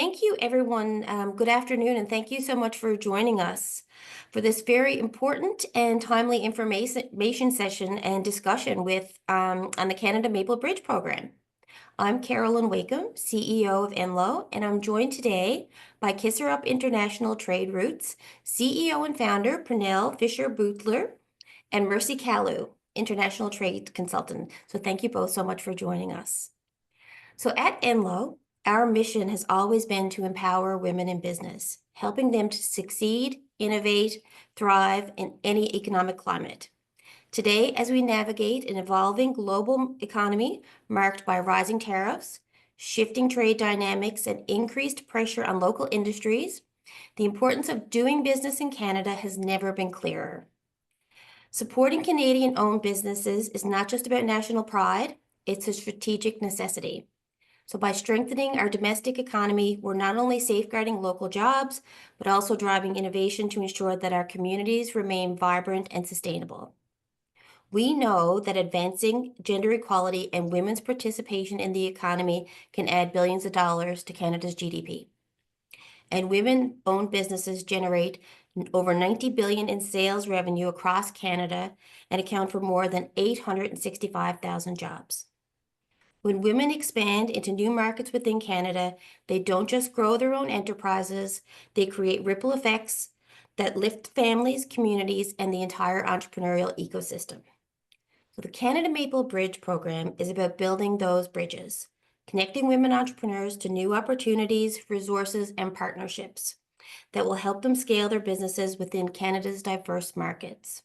thank you, everyone. Good afternoon, and thank you so much for joining us for this very important and timely information session and discussion on the Canada Maple Bridge program. I'm Carolyn Wakeham, CEO of Enlo, and I'm joined today by Kisser Up International Trade Routes CEO and founder Pernell Fisher-Bootler and Mercy Kalu, International Trade Consultant. So thank you both so much for joining us. So at Enlo, our mission has always been to empower women in business, helping them to succeed, innovate, thrive in any economic climate. Today, as we navigate an evolving global economy marked by rising tariffs, shifting trade dynamics, and increased pressure on local industries, the importance of doing business in Canada has never been clearer. Supporting Canadian-owned businesses is not just about national pride, it's a strategic necessity. So by strengthening our domestic economy, we're not only safeguarding local jobs, but also driving innovation to ensure that our communities remain vibrant and sustainable. We know that advancing gender equality and women's participation in the economy can add billions of dollars to Canada's GDP. And women-owned businesses generate over 90 billion in sales revenue across Canada and account for more than 865,000 jobs. When women expand into new markets within Canada, they don't just grow their own enterprises, they create ripple effects that lift families, communities, and the entire entrepreneurial ecosystem. So the Canada Maple Bridge program is about building those bridges, connecting women entrepreneurs to new opportunities, resources, and partnerships that will help them scale their businesses within Canada's diverse markets.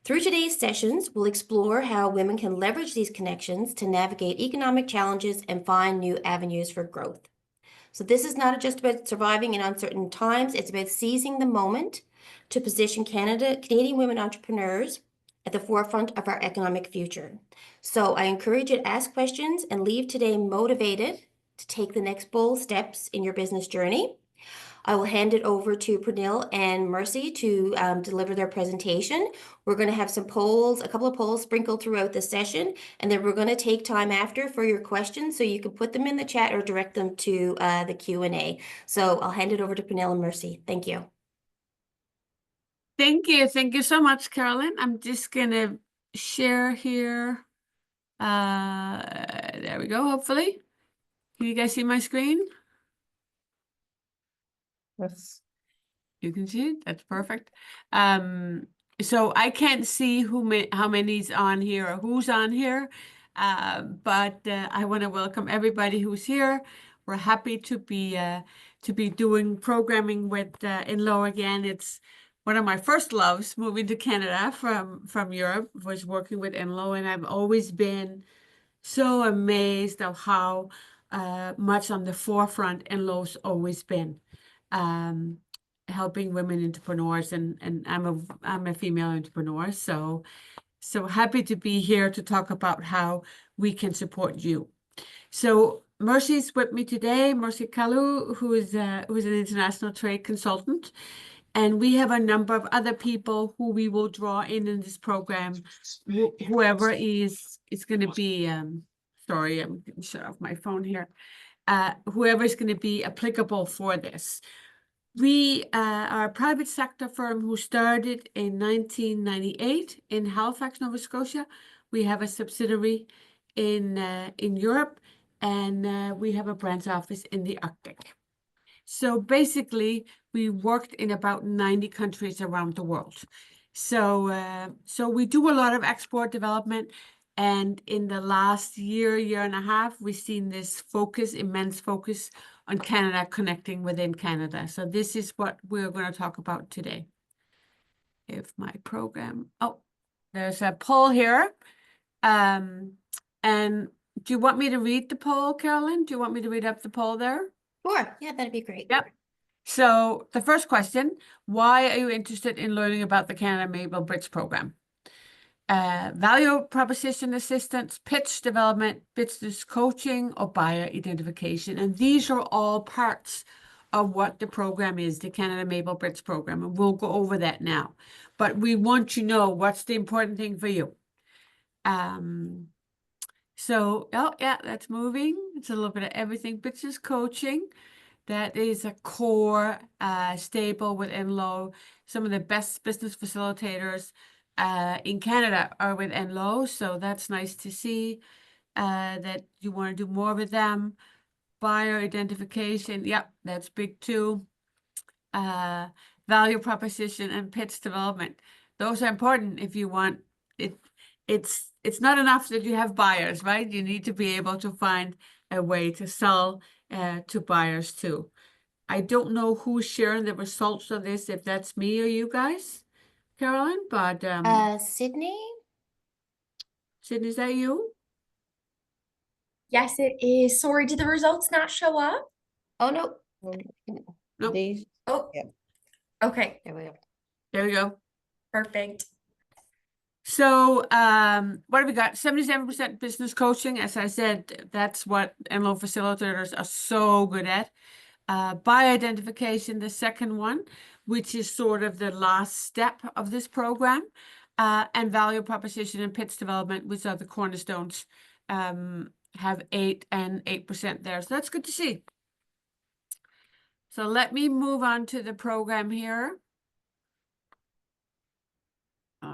Through today's sessions, we'll explore how women can leverage these connections to navigate economic challenges and find new avenues for growth. So this is not just about surviving in uncertain times, it's about seizing the moment to position Canadian women entrepreneurs at the forefront of our economic future. So I encourage you to ask questions and leave today motivated to take the next bold steps in your business journey. I will hand it over to Pernell and Mercy to deliver their presentation. We're going to have some polls, a couple of polls sprinkled throughout the session, and then we're going to take time after for your questions, so you can put them in the chat or direct them to the Q&A. So I'll hand it over to Pernell and Mercy. Thank you. Thank you. Thank you so much, Carolyn. I'm just going to share here. There we go, hopefully. Can you guys see my screen? Yes. You can see it. That's perfect. So I can't see how many's on here or who's on here, but I want to welcome everybody who's here. We're happy to be doing programming with Enlo again. It's one of my first loves, moving to Canada from Europe, was working with Enlo, and I've always been so amazed of how much on the forefront Enlo's always been. Helping women entrepreneurs, and I'm a female entrepreneur, so happy to be here to talk about how we can support you. So Mercy's with me today, Mercy Kalu, who is an international trade consultant, and we have a number of other people who we will draw in this program. Whoever is going to be sorry, I'm going to shut off my phone here. Whoever is going to be applicable for this. We are a private sector firm who started in 1998 in Halifax, Nova Scotia. We have a subsidiary in Europe, and we have a branch office in the Arctic. So basically, we worked in about 90 countries around the world. So we do a lot of export development. And in the last year and a half, we've seen this immense focus on Canada, connecting within Canada. So this is what we're going to talk about today. If my program, there's a poll here. And do you want me to read the poll, Carolyn? Do you want me to read up the poll there? Sure, yeah, that'd be great. Yep. So the first question, why are you interested in learning about the Canada Maple Bridge program? Value proposition assistance, pitch development, business coaching, or buyer identification. And these are all parts of what the program is, the Canada Maple Bridge program. And we'll go over that now. But we want to know what's the important thing for you. So, oh yeah, that's moving. It's a little bit of everything. Business coaching. That is a core staple with Enlo. Some of the best business facilitators in Canada are with Enlo, so that's nice to see that you want to do more with them. Buyer identification, yep, that's big too. Value proposition and pitch development. Those are important if you want it. It's not enough that you have buyers, right? You need to be able to find a way to sell to buyers too. I don't know who's sharing the results of this, if that's me or you guys, Carolyn, but Sydney? Sydney, is that you? Yes, it is. Sorry, did the results not show up? Oh, no. Nope. These, Oh, Yep. okay, There we go. There we go. perfect. So what have we got? 77% business coaching. As I said, that's what Enlo facilitators are so good at. Buyer identification, the second one, which is sort of the last step of this program, and value proposition and pitch development, which are the cornerstones, have 8 and 8% there. So that's good to see. So let me move on to the program here.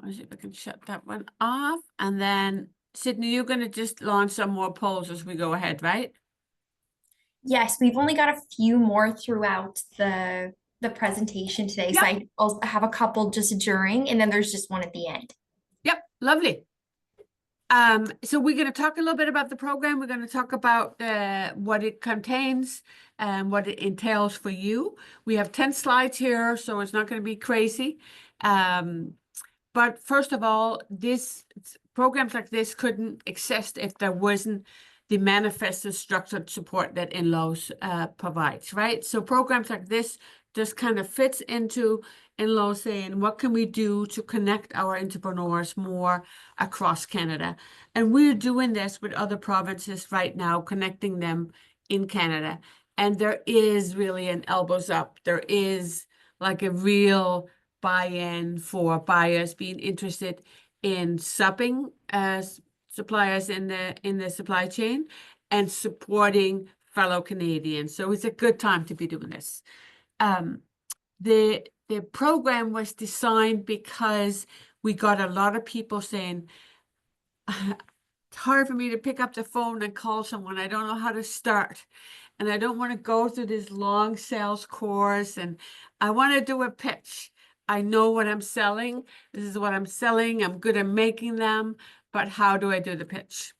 Let's see if I can shut that one off. And then, Sydney, you're going to just launch some more polls as we go ahead, right? Yes, we've only got a few more throughout the presentation today. So Yep. I also have a couple just during, and then there's just one at the end. Yep, lovely. So we're going to talk a little bit about the program. We're going to talk about what it contains and what it entails for you. We have 10 slides here, so it's not going to be crazy. But first of all, programs like this couldn't exist if there wasn't the manifested structured support that Enlo's provides, right? So programs like this just kind of fits into Enlo saying, what can we do to connect our entrepreneurs more across Canada? And we're doing this with other provinces right now, connecting them in Canada. And there is really an elbows up. There is like a real buy-in for buyers being interested in subbing as suppliers in the supply chain and supporting fellow Canadians. So it's a good time to be doing this. The program was designed because we got a lot of people saying, it's hard for me to pick up the phone and call someone. I don't know how to start. And I don't want to go through this long sales course. And I want to do a pitch. I know what I'm selling. This is what I'm selling. I'm good at making them. But how do I do the pitch?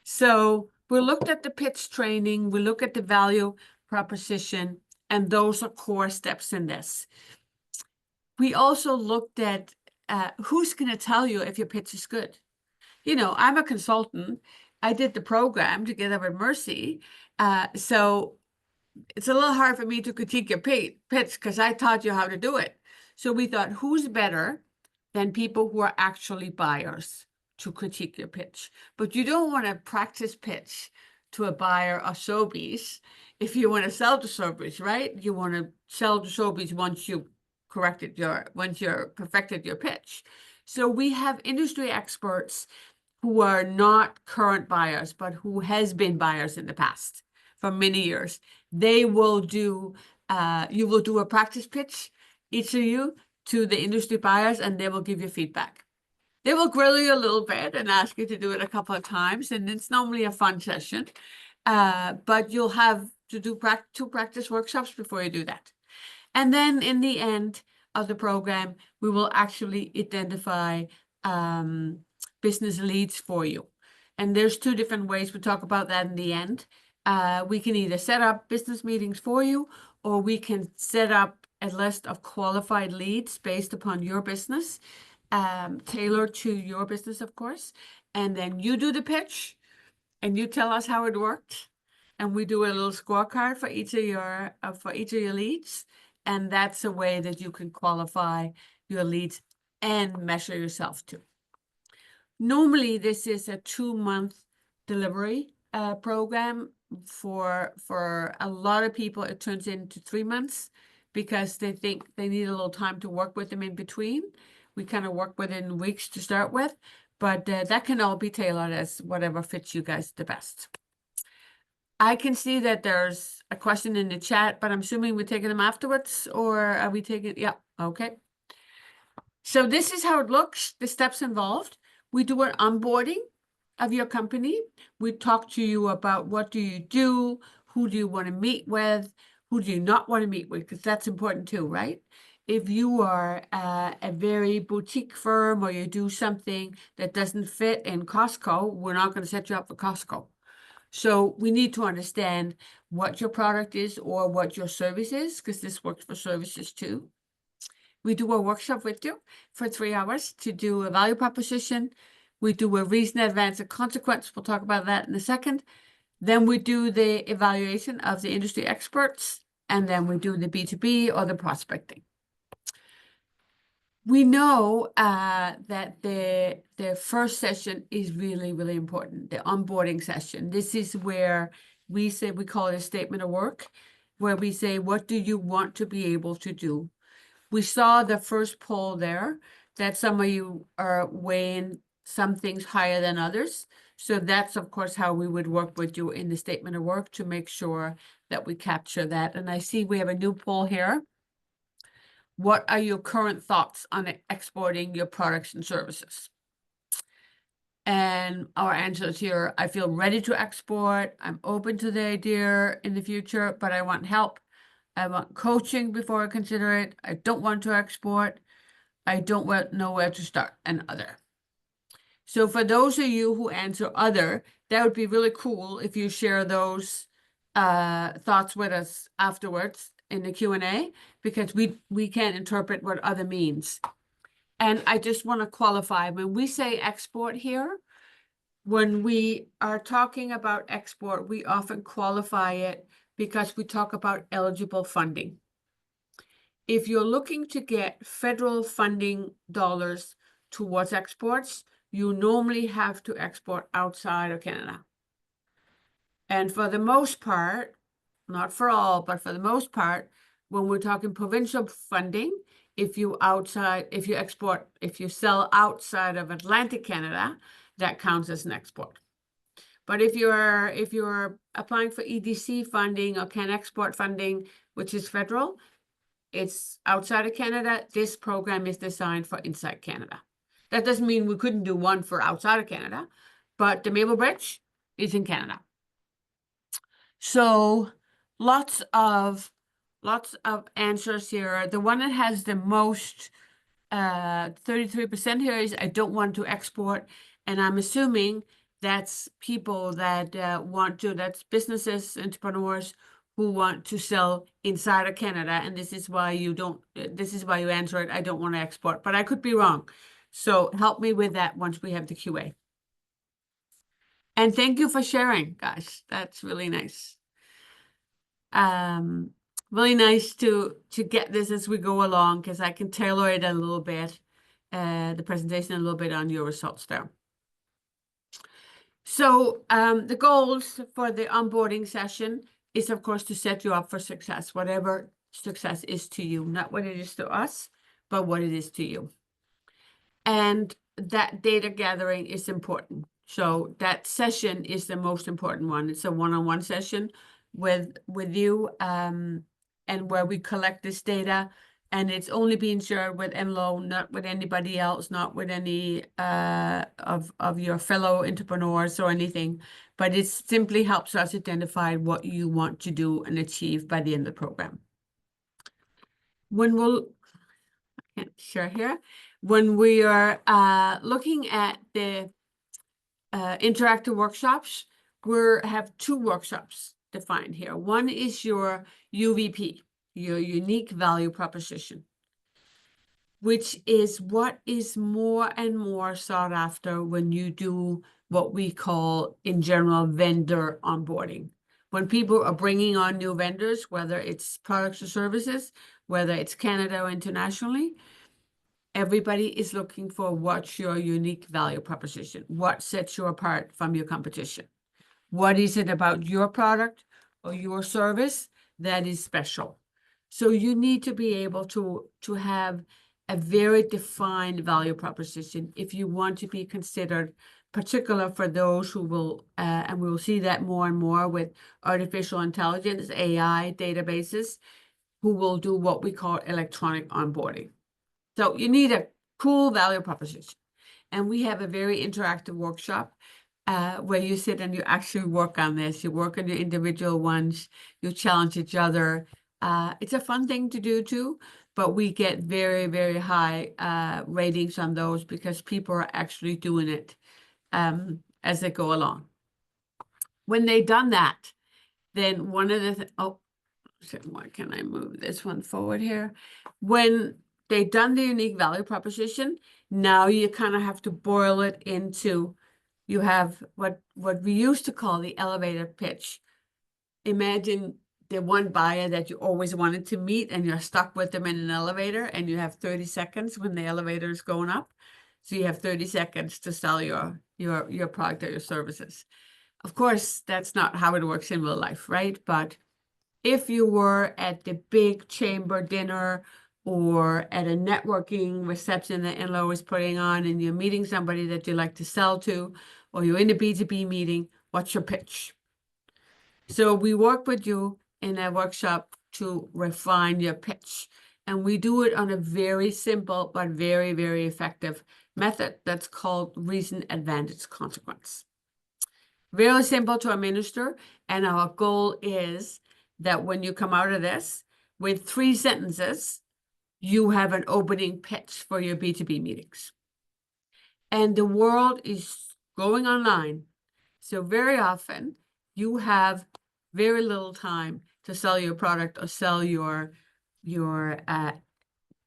So we looked at the pitch training. We look at the value proposition. And those are core steps in this. We also looked at who's going to tell you if your pitch is good. You know, I'm a consultant. I did the program together with Mercy. So it's a little hard for me to critique your pitch because I taught you how to do it. So we thought, who's better than people who are actually buyers to critique your pitch? But you don't want to practice pitch to a buyer of Sobeys if you want to sell to Sobeys, right? You want to sell to Sobeys once you're perfected your pitch. So we have industry experts who are not current buyers, but who has been buyers in the past for many years. They will do, you will do a practice pitch, each of you, to the industry buyers, and they will give you feedback. They will grill you a little bit and ask you to do it a couple of times, and it's normally a fun session. But you'll have to do two practice workshops before you do that. And then in the end of the program, we will actually identify business leads for you. And there's two different ways. We talk about that in the end. We can either set up business meetings for you, or we can set up a list of qualified leads based upon your business, tailored to your business, of course. And then you do the pitch and you tell us how it worked. And we do a little scorecard for each of your leads. And that's a way that you can qualify your leads and measure yourself too. Normally, this is a 2-month delivery program. For a lot of people, it turns into 3 months because they think they need a little time to work with them in between. We kind of work within weeks to start with, but that can all be tailored as whatever fits you guys the best. I can see that there's a question in the chat, but I'm assuming we're taking them afterwards, or are we taking, yeah, okay. So this is how it looks, the steps involved. We do an onboarding of your company. We talk to you about what do you do, who do you want to meet with, who do you not want to meet with, because that's important too, right? If you are a very boutique firm or you do something that doesn't fit in Costco, we're not going to set you up for Costco. So we need to understand what your product is or what your service is, because this works for services too. We do a workshop with you for 3 hours to do a value proposition. We do a reason, advance, and consequence. We'll talk about that in a second. Then we do the evaluation of the industry experts, and then we do the B2B or the prospecting. We know that the first session is really, really important, the onboarding session. This is where we call it a statement of work, where we say, what do you want to be able to do? We saw the first poll there that some of you are weighing some things higher than others. So that's, of course, how we would work with you in the statement of work to make sure that we capture that. And I see we have a new poll here. What are your current thoughts on exporting your products and services? And our answers here, I feel ready to export. I'm open to the idea in the future, but I want help. I want coaching before I consider it. I don't want to export. I don't know where to start, and other. So for those of you who answer other, that would be really cool if you share those thoughts with us afterwards in the Q&A, because we can't interpret what other means. And I just want to qualify, when we say export here, when we are talking about export, we often qualify it because we talk about eligible funding. If you're looking to get federal funding dollars towards exports, you normally have to export outside of Canada. And for the most part, not for all, but for the most part, when we're talking provincial funding, if you sell outside of Atlantic Canada, that counts as an export. But if you're applying for EDC funding or Can Export funding, which is federal, it's outside of Canada. This program is designed for inside Canada. That doesn't mean we couldn't do one for outside of Canada, but the Maple Bridge is in Canada. So lots of answers here. The one that has the most 33% here is I don't want to export, and I'm assuming that's people that that's businesses, entrepreneurs who want to sell inside of Canada, and this is why you answer it, I don't want to export, but I could be wrong. So help me with that once we have the QA. And thank you for sharing, guys. That's really nice. Really nice to get this as we go along, because I can tailor it a little bit, the presentation a little bit on your results there. So the goals for the onboarding session is, of course, to set you up for success, whatever success is to you, not what it is to us, but what it is to you. And that data gathering is important. So that session is the most important one. It's a one-on-one session with you, and where we collect this data, and it's only being shared with Enlo, not with anybody else, not with any of your fellow entrepreneurs or anything, but it simply helps us identify what you want to do and achieve by the end of the program. I can't share here. When we are looking at the interactive workshops, we have 2 workshops defined here. One is your UVP, your unique value proposition, which is what is more and more sought after when you do what we call, in general, vendor onboarding. When people are bringing on new vendors, whether it's products or services, whether it's Canada or internationally, everybody is looking for what's your unique value proposition, what sets you apart from your competition. What is it about your product or your service that is special? So you need to be able to have a very defined value proposition if you want to be considered particular for those who will, and we will see that more and more with artificial intelligence, AI databases, who will do what we call electronic onboarding. So you need a cool value proposition. And we have a very interactive workshop where you sit and you actually work on this. You work on your individual ones, you challenge each other. It's a fun thing to do too, but we get very, very high ratings on those because people are actually doing it as they go along. When they've done that, then one of the, why can I move this one forward here? When they've done the unique value proposition, now you kind of have to boil it into, you have what we used to call the elevator pitch. Imagine the one buyer that you always wanted to meet and you're stuck with them in an elevator and you have 30 seconds when the elevator is going up. So you have 30 seconds to sell your product or your services. Of course, that's not how it works in real life, right? But if you were at the big chamber dinner or at a networking reception that in-law is putting on and you're meeting somebody that you like to sell to, or you're in a B2B meeting, what's your pitch? So we work with you in a workshop to refine your pitch. And we do it on a very simple but very, very effective method that's called reason, advantage, consequence. Very simple to administer. And our goal is that when you come out of this with 3 sentences, you have an opening pitch for your B2B meetings. And the world is going online. So very often you have very little time to sell your product or sell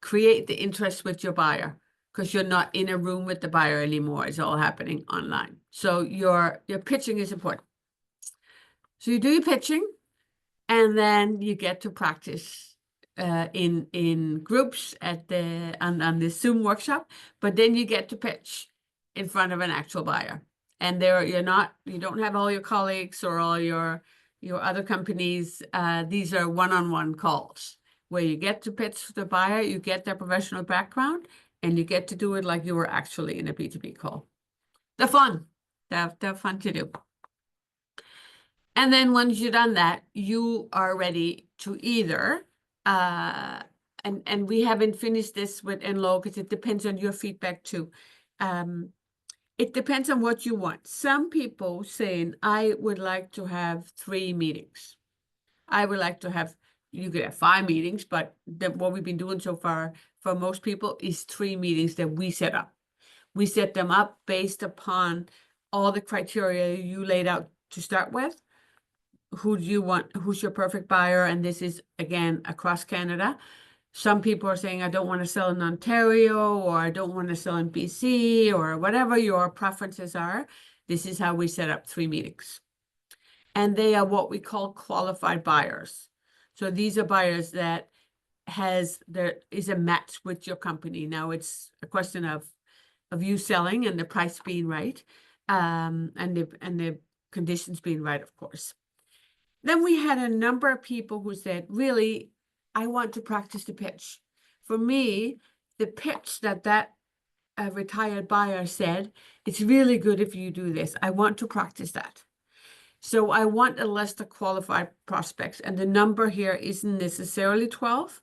create the interest with your buyer, because you're not in a room with the buyer anymore. It's all happening online. So your pitching is important. So you do your pitching, and then you get to practice in groups on the Zoom workshop. But then you get to pitch in front of an actual buyer, and you don't have all your colleagues or all your other companies. These are one-on-one calls where you get to pitch the buyer, you get their professional background, and you get to do it like you were actually in a B2B call. They're fun. They're fun to do. And then once you've done that, you are ready to either, and we haven't finished this with in-law because it depends on your feedback too. It depends on what you want. Some people saying, I would like to have 3 meetings. I would like to have, you could have 5 meetings, but what we've been doing so far for most people is 3 meetings that we set up. We set them up based upon all the criteria you laid out to start with. Who do you want? Who's your perfect buyer? And this is, again, across Canada. Some people are saying, I don't want to sell in Ontario, or I don't want to sell in BC, or whatever your preferences are. This is how we set up 3 meetings. And they are what we call qualified buyers. So these are buyers that there is a match with your company. Now it's a question of you selling and the price being right, and the conditions being right, of course. Then we had a number of people who said, really, I want to practice the pitch. For me, the pitch that retired buyer said, it's really good if you do this. I want to practice that. So I want a list of qualified prospects. And the number here isn't necessarily 12,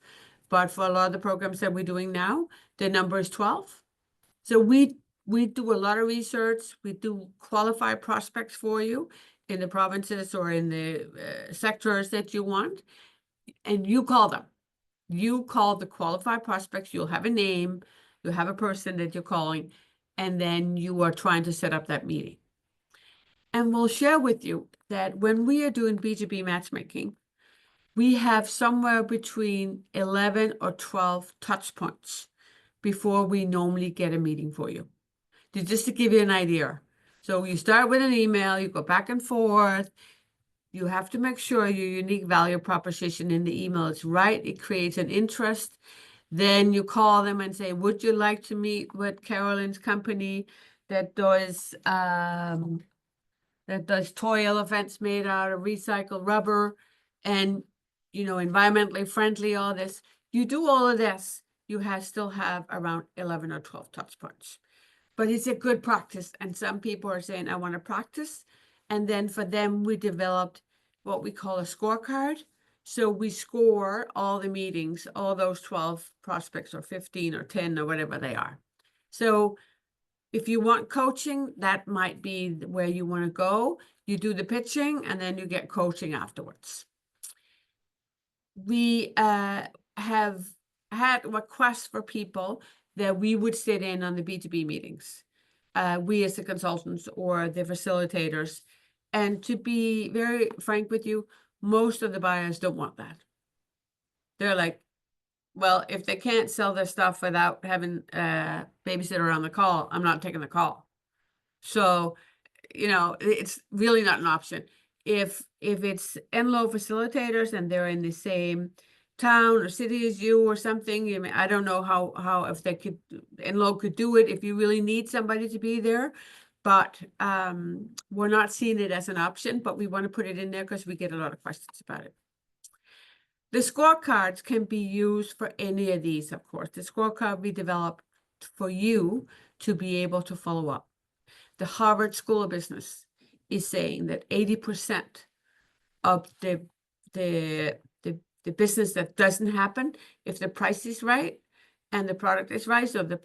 but for a lot of the programs that we're doing now, the number is 12. So we do a lot of research. We do qualified prospects for you in the provinces or in the sectors that you want, and you call them. You call the qualified prospects. You'll have a name, you have a person that you're calling, and then you are trying to set up that meeting. And we'll share with you that when we are doing B2B matchmaking, we have somewhere between 11 or 12 touch points before we normally get a meeting for you. Just to give you an idea. So you start with an email, you go back and forth. You have to make sure your unique value proposition in the email is right. It creates an interest. Then you call them and say, would you like to meet with Carolyn's company that does toy elephants made out of recycled rubber and, environmentally friendly, all this. You do all of this, you still have around 11 or 12 touch points. but it's a good practice. And some people are saying, I want to practice. And then for them, we developed what we call a scorecard. So we score all the meetings, all those 12 prospects or 15 or 10 or whatever they are. So if you want coaching, that might be where you want to go. You do the pitching and then you get coaching afterwards. We have had requests for people that we would sit in on the B2B meetings. We as the consultants or the facilitators. And to be very frank with you, most of the buyers don't want that. They're like, well, if they can't sell their stuff without having a babysitter on the call, I'm not taking the call. So, you know, it's really not an option. If it's Enlo facilitators and they're in the same town or city as you or something, I mean, I don't know how if they could, Enlo could do it if you really need somebody to be there. But we're not seeing it as an option, but we want to put it in there because we get a lot of questions about it. The scorecards can be used for any of these, of course. The scorecard we developed for you to be able to follow up. The Harvard School of Business is saying that 80% of the business that doesn't happen, if the price is right and the product is right, so the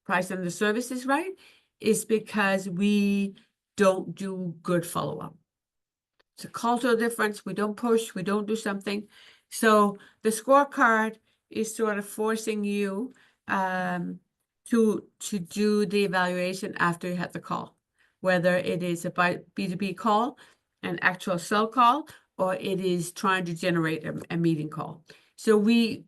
price and the service is right, is because we don't do good follow-up. It's a cultural difference. We don't push, we don't do something. So the scorecard is sort of forcing you to do the evaluation after you have the call, whether it is a B2B call, an actual sell call, or it is trying to generate a meeting call. So we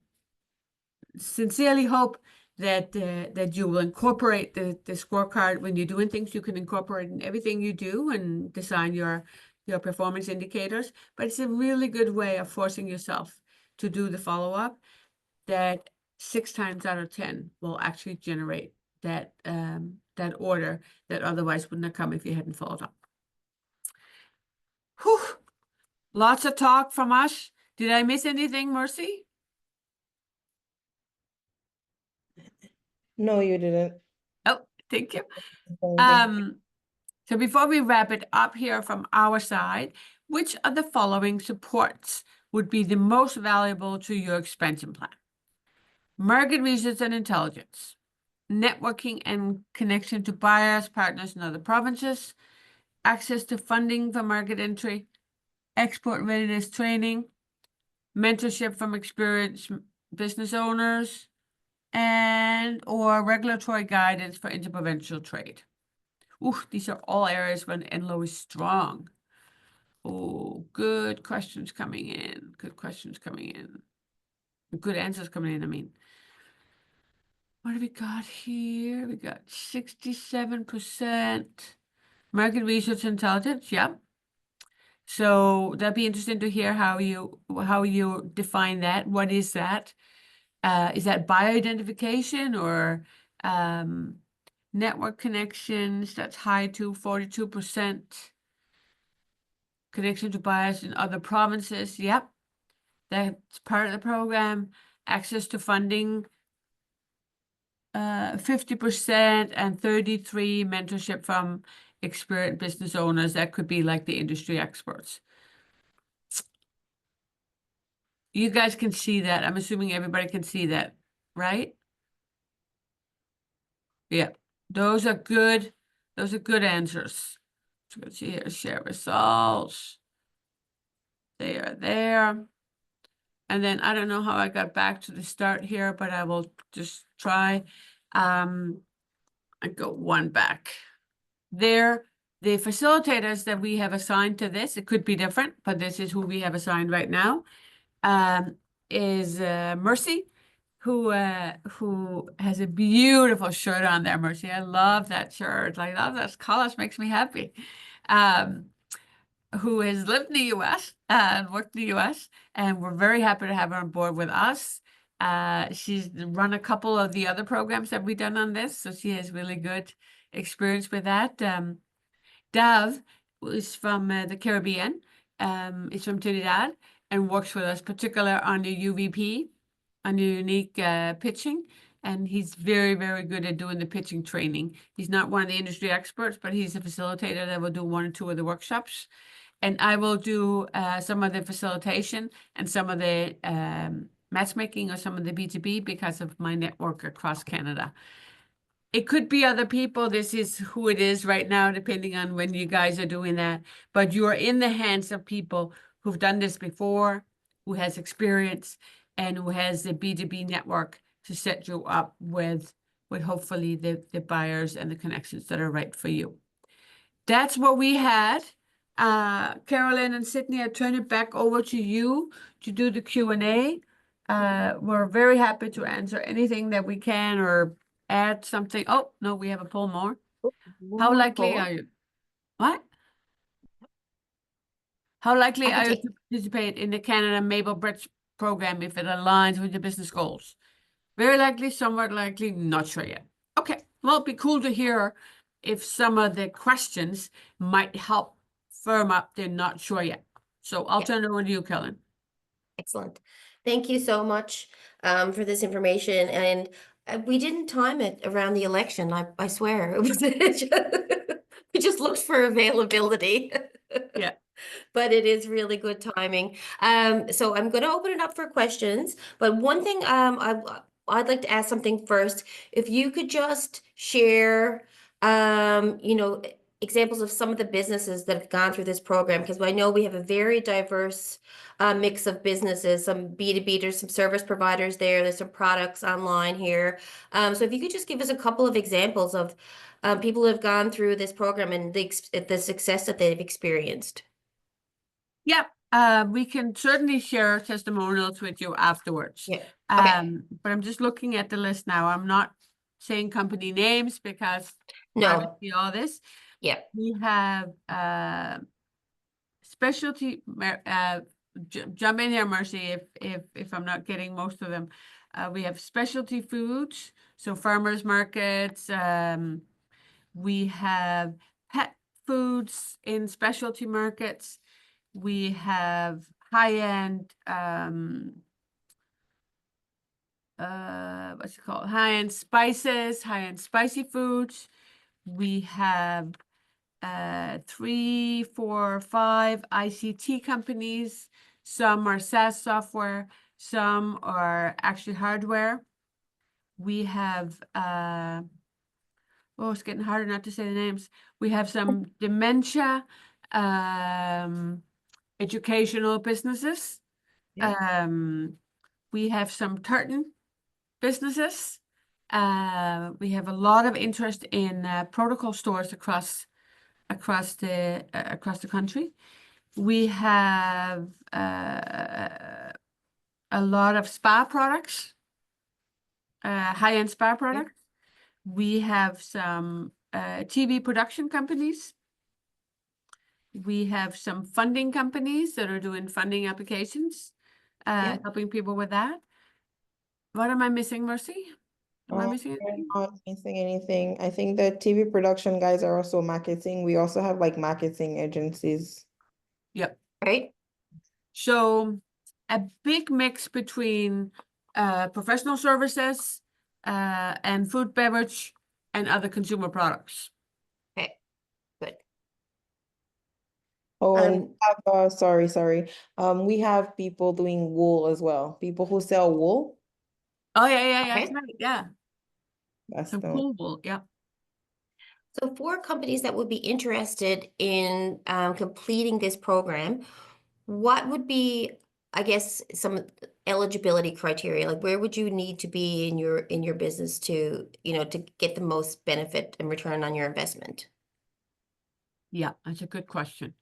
sincerely hope that that you will incorporate the scorecard when you're doing things. You can incorporate in everything you do and design your performance indicators. But it's a really good way of forcing yourself to do the follow-up that 6 times out of 10 will actually generate that that order that otherwise wouldn't have come if you hadn't followed up. Whew. Lots of talk from us. Did I miss anything, Mercy? No, you didn't. Oh, thank you. Thank So before we wrap it up here from our side, which of the following supports would be the most valuable to your expansion plan? Market research and intelligence, networking and connection to buyers, partners in other provinces, access to funding for market entry, export readiness training, mentorship from experienced business owners, and or regulatory guidance for interprovincial trade. Ooh, these are all areas when Enlo is strong. Oh, good questions coming in. Good questions coming in. Good answers coming in, I mean. What do we got here? We got 67% market research intelligence. Yeah. So that'd be interesting to hear how you define that. What is that? Is that bio-identification or network connections? That's high to 42%. Connection to buyers in other provinces. Yep. That's part of the program. Access to funding. 50% and 33 mentorship from experienced business owners. That could be like the industry experts. You guys can see that. I'm assuming everybody can see that, right? Yeah, those are good. Those are good answers. So let's see here, share results. They are there. And then I don't know how I got back to the start here, but I will just try. I go one back. There, the facilitators that we have assigned to this, it could be different, but this is who we have assigned right now, is Mercy, who has a beautiful shirt on there, Mercy. I love that shirt. I love that color. Makes me happy. Who has lived in the U.S. And worked in the U.S. And we're very happy to have her on board with us. She's run a couple of the other programs that we've done on this, so she has really good experience with that. Dav is from the Caribbean, is from Trinidad, and works with us, particularly on the UVP, on the unique pitching, and he's very, very good at doing the pitching training. He's not one of the industry experts, but he's a facilitator that will do 1 or 2 of the workshops. And I will do some of the facilitation and some of the matchmaking or some of the B2B because of my network across Canada. It could be other people. This is who it is right now, depending on when you guys are doing that. But you are in the hands of people who've done this before, who has experience, and who has the B2B network to set you up with hopefully the buyers and the connections that are right for you. That's what we had. Carolyn and Sydney, I turn it back over to you to do the Q&A. We're very happy to answer anything that we can or add something. Oh, no, we have a poll more. How likely are you? What? How likely I can are you take. to participate in the Canada Maple Bridge program if it aligns with your business goals? Very likely, somewhat likely, not sure yet. Okay, well, it'd be cool to hear if some of the questions might help firm up they're not sure yet. So I'll turn it over to you, Kellen. Excellent. Thank you so much for this information. And we didn't time it around the election. I swear it was we just looked for availability. Yeah. But it is really good timing. So I'm going to open it up for questions. But one thing I'd like to ask something first. If you could just share, examples of some of the businesses that have gone through this program, because I know we have a very diverse mix of businesses, some B2B, there's some service providers there's some products online here. So if you could just give us a couple of examples of people who have gone through this program and the success that they've experienced. Yep. We can certainly share testimonials with you afterwards. Yeah. Okay. But I'm just looking at the list now. I'm not saying company names because No. privacy, all this. Yeah. We have specialty, jump in here, Mercy, if I'm not getting most of them. We have specialty foods, so farmers markets. We have pet foods in specialty markets. We have high-end, what's it called? High-end spices, high-end spicy foods. We have 3, 4, 5 ICT companies. Some are SaaS software, some are actually hardware. We have, it's getting harder not to say the names. We have some dementia, educational businesses. Yeah. We have some tartan businesses. We have a lot of interest in protocol stores across the country. We have a lot of spa products, high-end spa products. We have some TV production companies. We have some funding companies that are doing funding applications, helping people with that. What am I missing, Mercy? Am I missing We're anything? not missing anything. I think the TV production guys are also marketing. We also have like marketing agencies. Yep. Right. So a big mix between professional services and food, beverage, and other consumer products. Okay. Good. Oh, and we have, sorry. We have people doing wool as well. People who sell wool. Oh, yeah, that's Okay. right. Yeah. That's Some the cool wool. Yeah. So for companies that would be interested in completing this program, what would be, I guess, some eligibility criteria? Like where would you need to be in your business to get the most benefit and return on your investment? Yeah, that's a good question.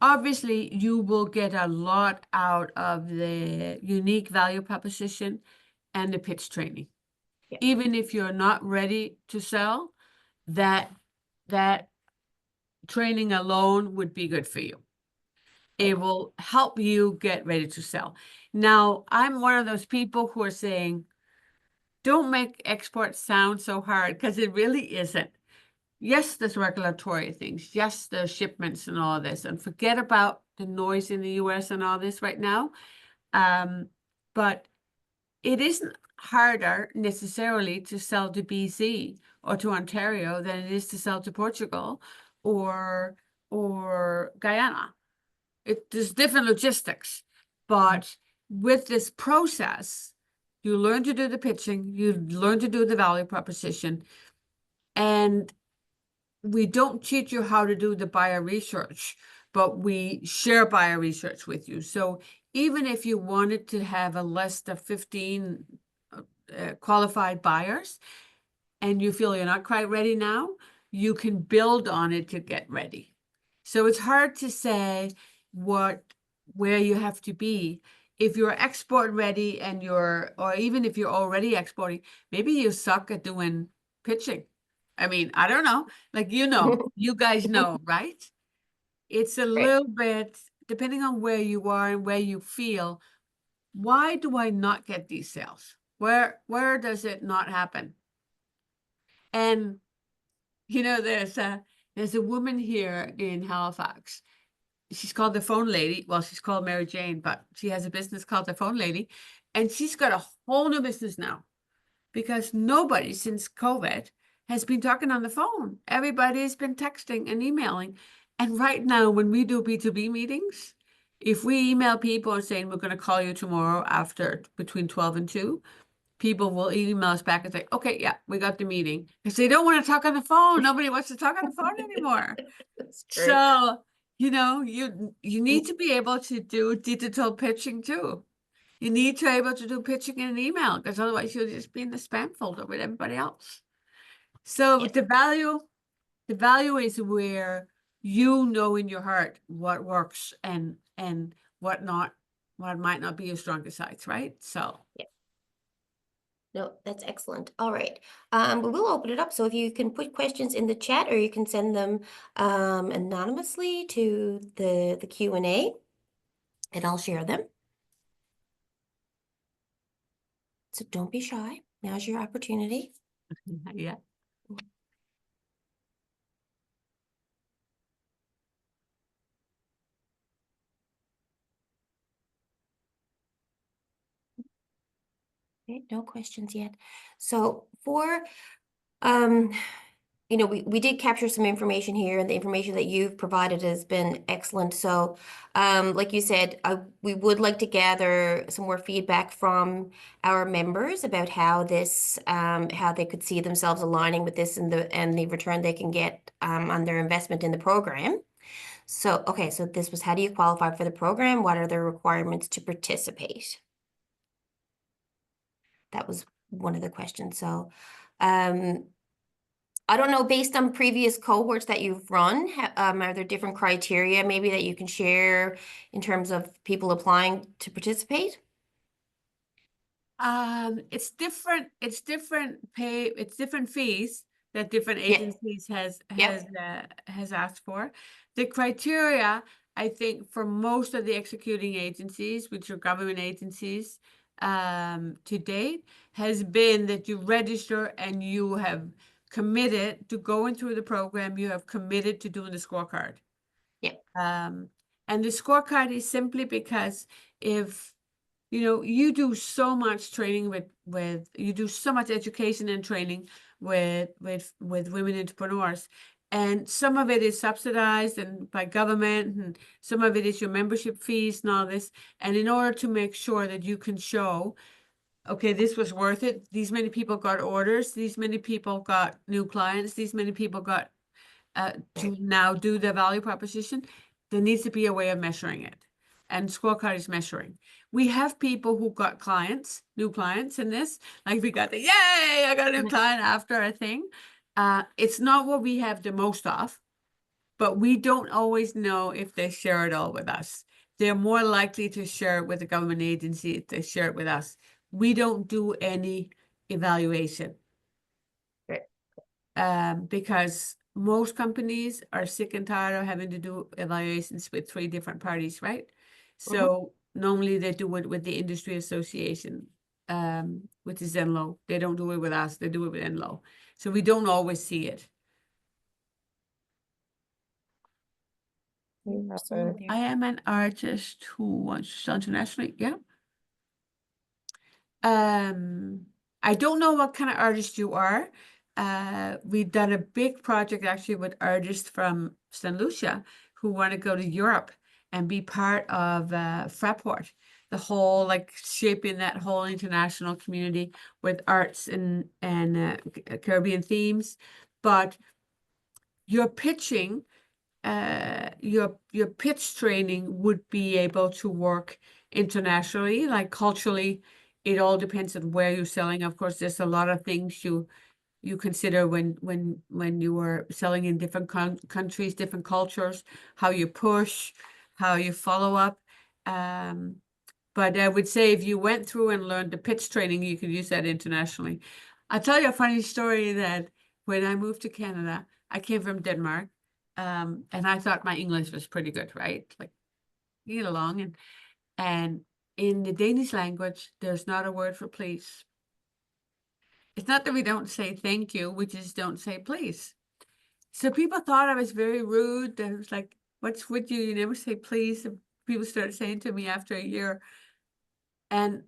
Obviously, you will get a lot out of the unique value proposition and the pitch training. Yeah. Even if you're not ready to sell, that training alone would be good for you. It will help you get ready to sell. Now, I'm one of those people who are saying, don't make export sound so hard, because it really isn't. Yes, there's regulatory things. Yes, there's shipments and all this. And forget about the noise in the US and all this right now. But it isn't harder necessarily to sell to BC or to Ontario than it is to sell to Portugal or Guyana. There's different logistics, but with this process, you learn to do the pitching, you learn to do the value proposition, and we don't teach you how to do the buyer research, but we share buyer research with you. So even if you wanted to have a list of 15 qualified buyers and you feel you're not quite ready now, you can build on it to get ready. So it's hard to say where you have to be. If you're export ready and or even if you're already exporting, maybe you suck at doing pitching. I mean, I don't know, like, you guys know, right? It's a Right. little bit, depending on where you are and where you feel, why do I not get these sales? Where does it not happen? And there's a woman here in Halifax. She's called the Phone Lady. Well, she's called Mary Jane, but she has a business called the Phone Lady, and she's got a whole new business now because nobody since COVID has been talking on the phone. Everybody's been texting and emailing. And right now, when we do B2B meetings, if we email people and saying we're going to call you tomorrow after between 12 and 2, people will email us back and say, okay, yeah, we got the meeting. Because they don't want to talk on the phone. Nobody wants to talk on the phone anymore. That's true. So, you need to be able to do digital pitching too. You need to be able to do pitching in an email because otherwise you'll just be in the spam folder with everybody else. So Yeah. the value is where you know in your heart what works and what might not be your strongest sides, right? So No, that's excellent. All right. We will open it up. So if you can put questions in the chat or you can send them anonymously to the Q&A and I'll share them. So don't be shy. Now's your opportunity. yeah. Okay, no questions yet. So we did capture some information here, and the information that you've provided has been excellent. So, like you said, we would like to gather some more feedback from our members about how they could see themselves aligning with this and the return they can get on their investment in the program. So, okay, so this was how do you qualify for the program? What are the requirements to participate? That was one of the questions. So, I don't know, based on previous cohorts that you've run, are there different criteria maybe that you can share in terms of people applying to participate? It's different pay, it's different fees that different Yeah. agencies Yep. has asked for. The criteria, I think, for most of the executing agencies, which are government agencies, to date, has been that you register and you have committed to going through the program, you have committed to doing the scorecard. Yep. And the scorecard is simply because if you do so much training you do so much education and training with women entrepreneurs, and some of it is subsidized and by government, and some of it is your membership fees and all this. And in order to make sure that you can show, okay, this was worth it, these many people got orders, these many people got new clients, these many people got to now do the value proposition, there needs to be a way of measuring it. And scorecard is measuring. We have people who got new clients in this, like we got yay, I got a new client after a thing. It's not what we have the most of, but we don't always know if they share it all with us. They're more likely to share it with a government agency if they share it with us. We don't do any evaluation. Because most companies are sick and tired of having to do evaluations with 3 different parties, right? So normally they do it with the industry association, which is Enlo. They don't do it with us, they do it with Enlo. So we don't always see it. I am an artist who wants to sell internationally. Yeah. I don't know what kind of artist you are. We've done a big project actually with artists from St. Lucia who want to go to Europe and be part of Fraport, the whole like shaping that whole international community with arts and Caribbean themes. But your pitching, your pitch training would be able to work internationally, like culturally. It all depends on where you're selling. Of course, there's a lot of things you consider when you are selling in different countries, different cultures, how you push, how you follow up. But I would say if you went through and learned the pitch training, you could use that internationally. I'll tell you a funny story that when I moved to Canada, I came from Denmark, and I thought my English was pretty good, right? Like, you get along, and in the Danish language, there's not a word for please. It's not that we don't say thank you, we just don't say please. So people thought I was very rude. They was like, what's with you? You never say please. And people started saying to me after a year, and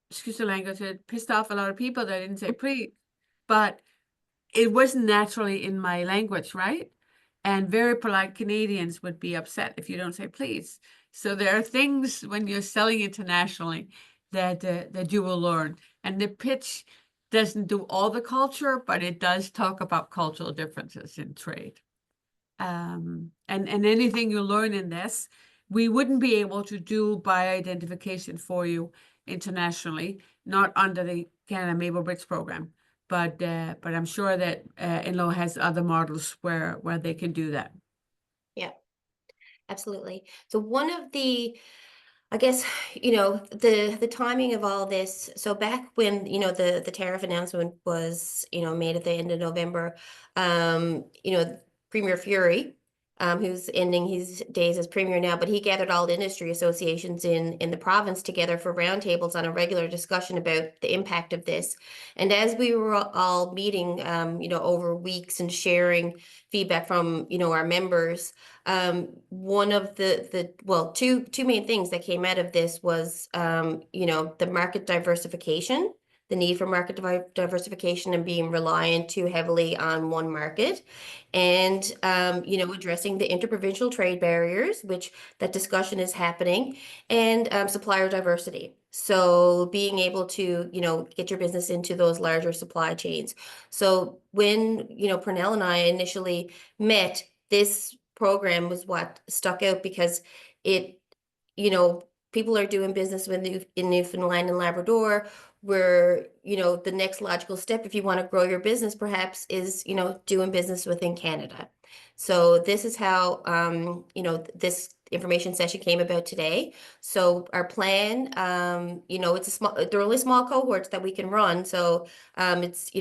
excuse the language, it pissed off a lot of people that I didn't say please. But it wasn't naturally in my language, right? And very polite Canadians would be upset if you don't say please. So there are things when you're selling internationally that you will learn. And the pitch doesn't do all the culture, but it does talk about cultural differences in trade. And anything you learn in this, we wouldn't be able to do by identification for you internationally, not under the Canada Maple Bridge program. But I'm sure that Enlo has other models where they can do that. Yeah, absolutely. So one of the, I guess, the timing of all this. So back when, the tariff announcement was, made at the end of November, Premier Fury, who's ending his days as premier now, but he gathered all the industry associations in the province together for roundtables on a regular discussion about the impact of this. And as we were all meeting, over weeks and sharing feedback from, our members, one of two main things that came out of this was, the market diversification, the need for market diversification and being reliant too heavily on one market, and, addressing the interprovincial trade barriers, which that discussion is happening, and supplier diversity. So being able to, get your business into those larger supply chains. So when, Pernell and I initially met, this program was what stuck out because it, people are doing business in Newfoundland and Labrador, where, the next logical step, if you want to grow your business, perhaps is, doing business within Canada. So this is how, this information session came about today. So our plan, they're only small cohorts that we can run. So it's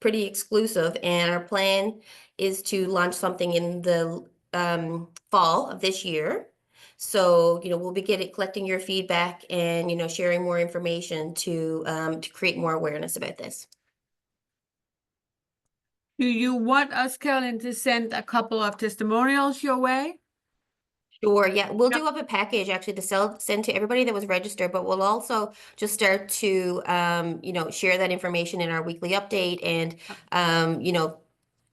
pretty exclusive, and our plan is to launch something in the fall of this year. So, we'll be collecting your feedback and, sharing more information to create more awareness about this. Do you want us, Carolyn, to send a couple of testimonials your way? Sure, yeah, we'll Yep. do up a package actually to send to everybody that was registered, but we'll also just start to, share that information in our weekly update and,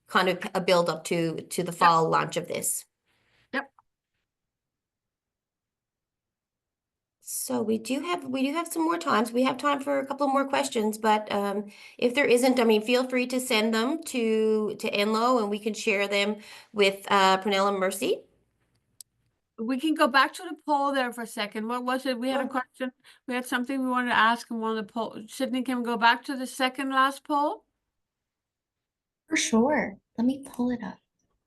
kind of a build up to the fall launch of this. Yep. So we do have some more times. We have time for a couple more questions, but if there isn't, I mean, feel free to send them to Enlo, and we can share them with Pernell and Mercy. We can go back to the poll there for a second. What was it? We had a Sure. question. We had something we wanted to ask in one of the poll. Sydney, can we go back to the second last poll? For sure. Let me pull it up.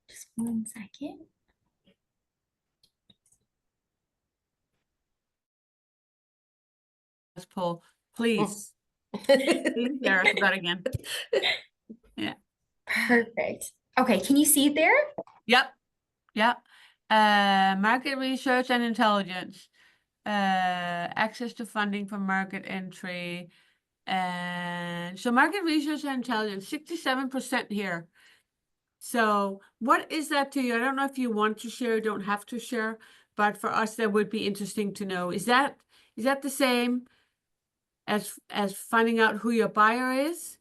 Just 1 second. Last poll, please. Please, there, I forgot again. Yeah. Perfect. Okay, can you see it there? Yep. Yep. Market research and intelligence. Access to funding for market entry. And so market research and intelligence, 67% here. So what is that to you? I don't know if you want to share, don't have to share, but for us, that would be interesting to know. Is that the same? as finding out who your buyer is,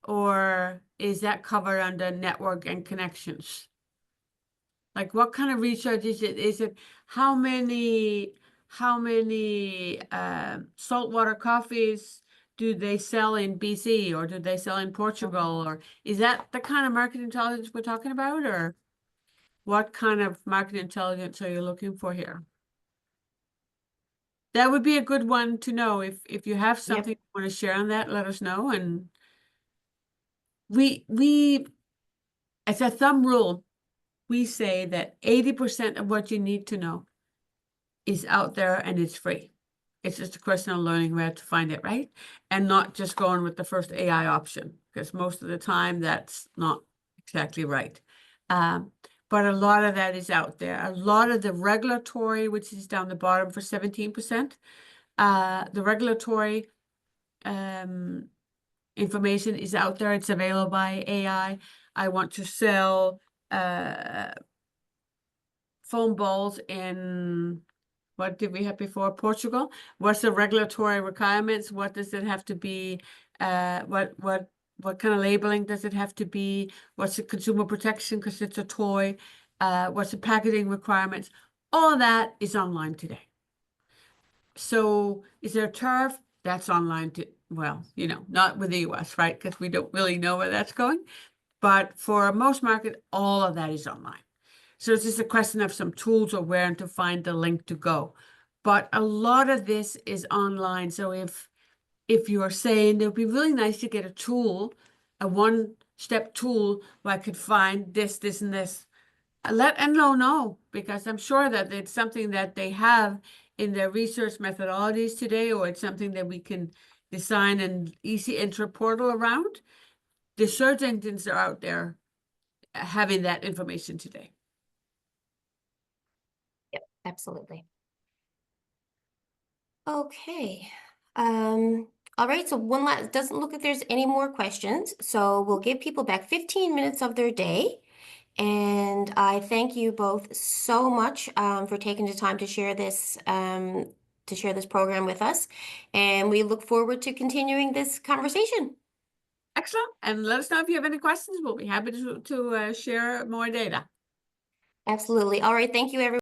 or is that covered under network and connections? Like, what kind of research is it? Is it how many saltwater coffees do they sell in BC, or do they sell in Portugal, or is that the kind of market intelligence we're talking about, or what kind of market intelligence are you looking for here? That would be a good one to know. If you have something you want to share on that, let us know. And we as a thumb rule, we say that 80% of what you need to know is out there and it's free. It's just a question of learning where to find it, right? And not just going with the first AI option, because most of the time that's not exactly right. But a lot of that is out there. A lot of the regulatory, which is down the bottom for 17%, the regulatory information is out there. It's available by AI. I want to sell foam balls in, what did we have before? Portugal. What's the regulatory requirements? What does it have to be? What kind of labeling does it have to be? What's the consumer protection because it's a toy? What's the packaging requirements? All that is online today. So is there a tariff? That's online too. Well, not with the US, right? Because we don't really know where that's going. But for most market, all of that is online. So it's just a question of some tools or where to find the link to go. But a lot of this is online. So if you are saying it would be really nice to get a tool, a one-step tool where I could find this, this, and this, let Enlo know, because I'm sure that it's something that they have in their research methodologies today, or it's something that we can design an easy entry portal around. The search engines are out there having that information today. Yep, absolutely. Okay. All right, so one last, doesn't look like there's any more questions, so we'll give people back 15 minutes of their day. And I thank you both so much for taking the time to share this program with us. And we look forward to continuing this conversation. Excellent. And let us know if you have any questions. We'll be happy to share more data. Absolutely. All right, thank you, everyone.